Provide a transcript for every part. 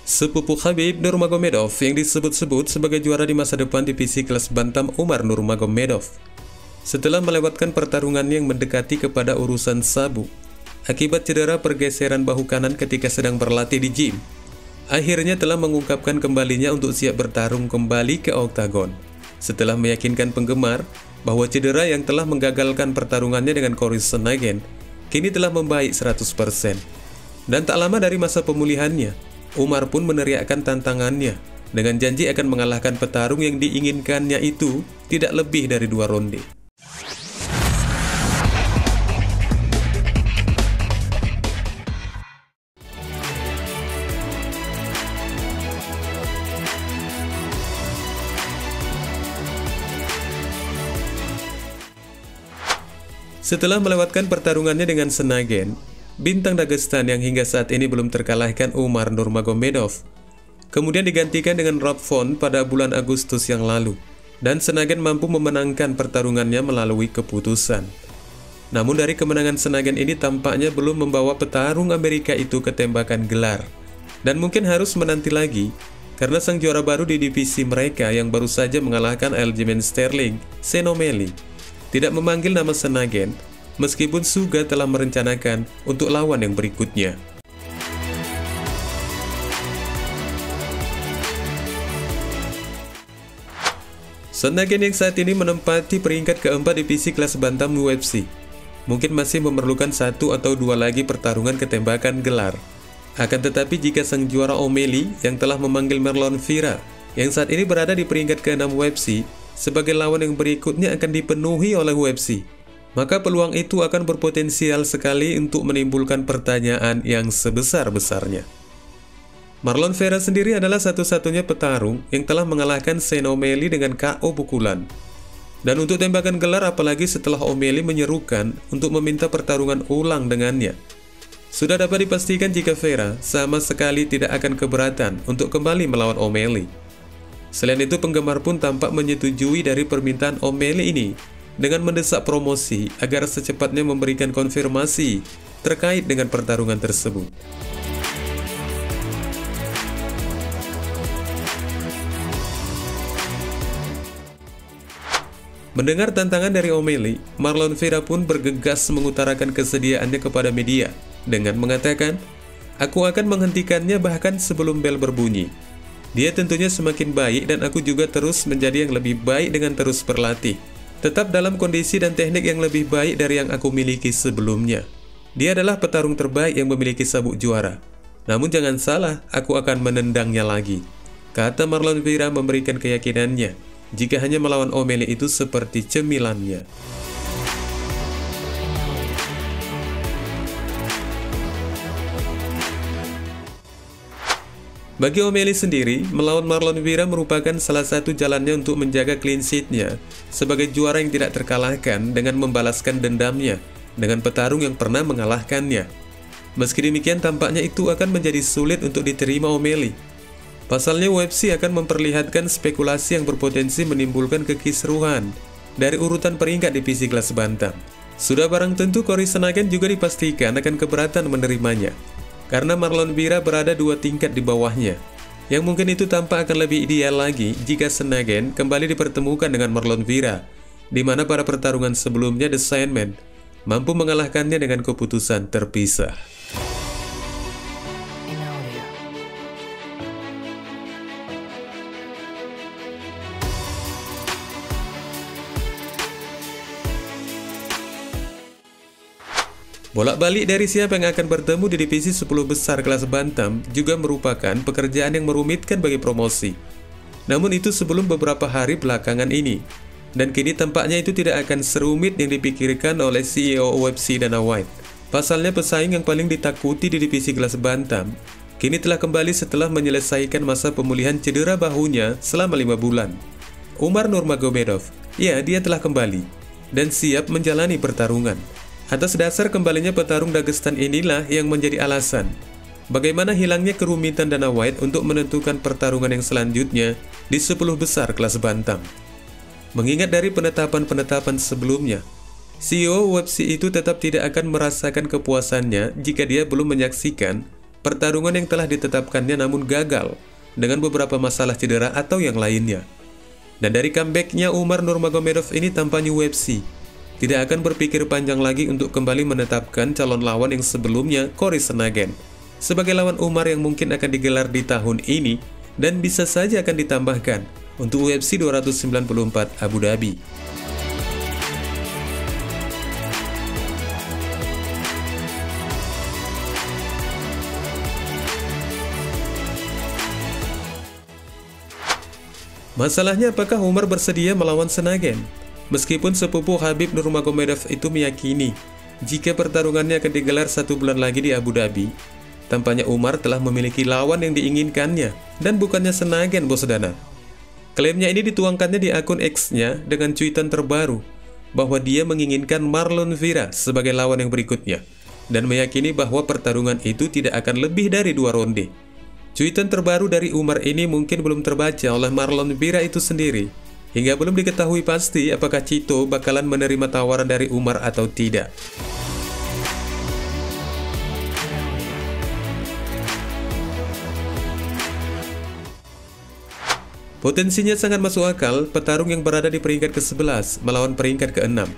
Sepupu Khabib Nurmagomedov yang disebut-sebut sebagai juara di masa depan divisi kelas bantam Umar Nurmagomedov setelah melewatkan pertarungan yang mendekati kepada urusan sabuk akibat cedera pergeseran bahu kanan ketika sedang berlatih di gym, akhirnya telah mengungkapkan kembalinya untuk siap bertarung kembali ke oktagon setelah meyakinkan penggemar bahwa cedera yang telah menggagalkan pertarungannya dengan Cory Sandhagen kini telah membaik 100%. Dan tak lama dari masa pemulihannya, Umar pun meneriakkan tantangannya dengan janji akan mengalahkan petarung yang diinginkannya itu tidak lebih dari 2 ronde. Setelah melewatkan pertarungannya dengan Sandhagen, bintang Dagestan yang hingga saat ini belum terkalahkan Umar Nurmagomedov kemudian digantikan dengan Rob Font pada bulan Agustus yang lalu, dan Sandhagen mampu memenangkan pertarungannya melalui keputusan. Namun dari kemenangan Sandhagen ini tampaknya belum membawa petarung Amerika itu ke tembakan gelar, dan mungkin harus menanti lagi karena sang juara baru di divisi mereka yang baru saja mengalahkan Aljamain Sterling, Sean O'Malley, tidak memanggil nama Sandhagen meskipun Suga telah merencanakan untuk lawan yang berikutnya. Sandhagen yang saat ini menempati peringkat keempat divisi kelas bantam UFC mungkin masih memerlukan 1 atau 2 lagi pertarungan ketembakan gelar. Akan tetapi jika sang juara O'Malley yang telah memanggil Marlon Vera yang saat ini berada di peringkat ke-6 UFC sebagai lawan yang berikutnya akan dipenuhi oleh UFC, maka peluang itu akan berpotensial sekali untuk menimbulkan pertanyaan yang sebesar-besarnya. Marlon Vera sendiri adalah satu-satunya petarung yang telah mengalahkan Sean O'Malley dengan KO pukulan. Dan untuk tembakan gelar apalagi setelah O'Malley menyerukan untuk meminta pertarungan ulang dengannya, sudah dapat dipastikan jika Vera sama sekali tidak akan keberatan untuk kembali melawan O'Malley. Selain itu, penggemar pun tampak menyetujui dari permintaan O'Malley ini dengan mendesak promosi agar secepatnya memberikan konfirmasi terkait dengan pertarungan tersebut. Mendengar tantangan dari O'Malley, Marlon Vera pun bergegas mengutarakan kesediaannya kepada media dengan mengatakan, "Aku akan menghentikannya bahkan sebelum bel berbunyi. Dia tentunya semakin baik dan aku juga terus menjadi yang lebih baik dengan terus berlatih. Tetap dalam kondisi dan teknik yang lebih baik dari yang aku miliki sebelumnya. Dia adalah petarung terbaik yang memiliki sabuk juara. Namun jangan salah, aku akan menendangnya lagi," kata Marlon Vera memberikan keyakinannya jika hanya melawan O'Malley itu seperti cemilannya. Bagi O'Malley sendiri, melawan Marlon Vera merupakan salah satu jalannya untuk menjaga clean sheet-nya sebagai juara yang tidak terkalahkan dengan membalaskan dendamnya dengan petarung yang pernah mengalahkannya. Meski demikian, tampaknya itu akan menjadi sulit untuk diterima O'Malley. Pasalnya, UFC akan memperlihatkan spekulasi yang berpotensi menimbulkan kekisruhan dari urutan peringkat divisi kelas bantam. Sudah barang tentu Cory Sandhagen juga dipastikan akan keberatan menerimanya, karena Marlon Vera berada 2 tingkat di bawahnya, yang mungkin itu tampak akan lebih ideal lagi jika Sandhagen kembali dipertemukan dengan Marlon Vera, di mana pada pertarungan sebelumnya The Sandman mampu mengalahkannya dengan keputusan terpisah. Bolak-balik dari siapa yang akan bertemu di divisi 10 besar kelas bantam juga merupakan pekerjaan yang merumitkan bagi promosi. Namun itu sebelum beberapa hari belakangan ini, dan kini tampaknya itu tidak akan serumit yang dipikirkan oleh CEO UFC Dana White. Pasalnya pesaing yang paling ditakuti di divisi kelas bantam kini telah kembali setelah menyelesaikan masa pemulihan cedera bahunya selama 5 bulan. Umar Nurmagomedov, ya, dia telah kembali dan siap menjalani pertarungan. Atas dasar kembalinya petarung Dagestan inilah yang menjadi alasan bagaimana hilangnya kerumitan Dana White untuk menentukan pertarungan yang selanjutnya di 10 besar kelas bantam. Mengingat dari penetapan-penetapan sebelumnya, CEO UFC itu tetap tidak akan merasakan kepuasannya jika dia belum menyaksikan pertarungan yang telah ditetapkannya namun gagal dengan beberapa masalah cedera atau yang lainnya. Dan dari comebacknya Umar Nurmagomedov ini tampaknya UFC tidak akan berpikir panjang lagi untuk kembali menetapkan calon lawan yang sebelumnya, Cory Sandhagen, sebagai lawan Umar yang mungkin akan digelar di tahun ini dan bisa saja akan ditambahkan untuk UFC 294 Abu Dhabi. Masalahnya, apakah Umar bersedia melawan Sandhagen? Meskipun sepupu Khabib Nurmagomedov itu meyakini jika pertarungannya akan digelar 1 bulan lagi di Abu Dhabi, tampaknya Umar telah memiliki lawan yang diinginkannya dan bukannya Sandhagen, bosdana. Klaimnya ini dituangkannya di akun X-nya dengan cuitan terbaru bahwa dia menginginkan Marlon Vera sebagai lawan yang berikutnya dan meyakini bahwa pertarungan itu tidak akan lebih dari 2 ronde. Cuitan terbaru dari Umar ini mungkin belum terbaca oleh Marlon Vera itu sendiri, hingga belum diketahui pasti apakah Chito bakalan menerima tawaran dari Umar atau tidak. Potensinya sangat masuk akal petarung yang berada di peringkat ke-11 melawan peringkat ke-6.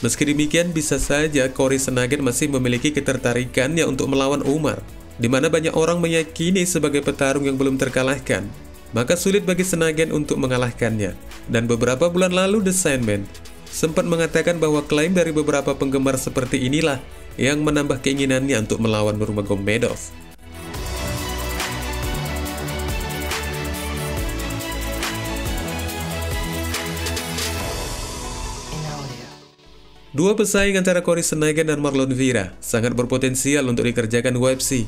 Meski demikian, bisa saja Cory Sandhagen masih memiliki ketertarikannya untuk melawan Umar, di mana banyak orang meyakini sebagai petarung yang belum terkalahkan, maka sulit bagi Sandhagen untuk mengalahkannya. Dan beberapa bulan lalu The Sandman sempat mengatakan bahwa klaim dari beberapa penggemar seperti inilah yang menambah keinginannya untuk melawan Nurmagomedov. Dua pesaing antara Cory Sandhagen dan Marlon Vera sangat berpotensial untuk dikerjakan UFC.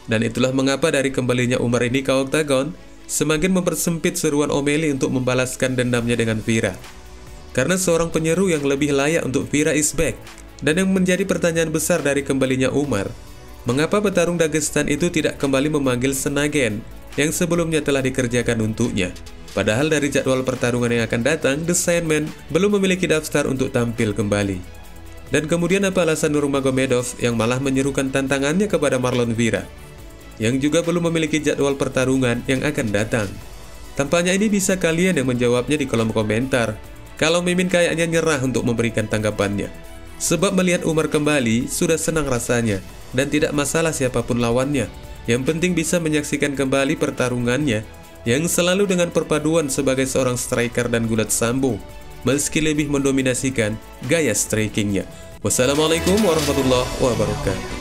Dan itulah mengapa dari kembalinya Umar ini ke oktagon semakin mempersempit seruan O'Malley untuk membalaskan dendamnya dengan Vera. Karena seorang penyeru yang lebih layak untuk Vera is back. Dan yang menjadi pertanyaan besar dari kembalinya Umar, mengapa petarung Dagestan itu tidak kembali memanggil Sandhagen yang sebelumnya telah dikerjakan untuknya? Padahal dari jadwal pertarungan yang akan datang, The Sandman belum memiliki daftar untuk tampil kembali. Dan kemudian apa alasan Nurmagomedov yang malah menyerukan tantangannya kepada Marlon Vera, yang juga belum memiliki jadwal pertarungan yang akan datang? Tampaknya ini bisa kalian yang menjawabnya di kolom komentar. Kalau Mimin kayaknya nyerah untuk memberikan tanggapannya. Sebab melihat Umar kembali, sudah senang rasanya, dan tidak masalah siapapun lawannya. Yang penting bisa menyaksikan kembali pertarungannya, yang selalu dengan perpaduan sebagai seorang striker dan gulat sambung, meski lebih mendominasikan gaya strikingnya. Wassalamualaikum warahmatullahi wabarakatuh.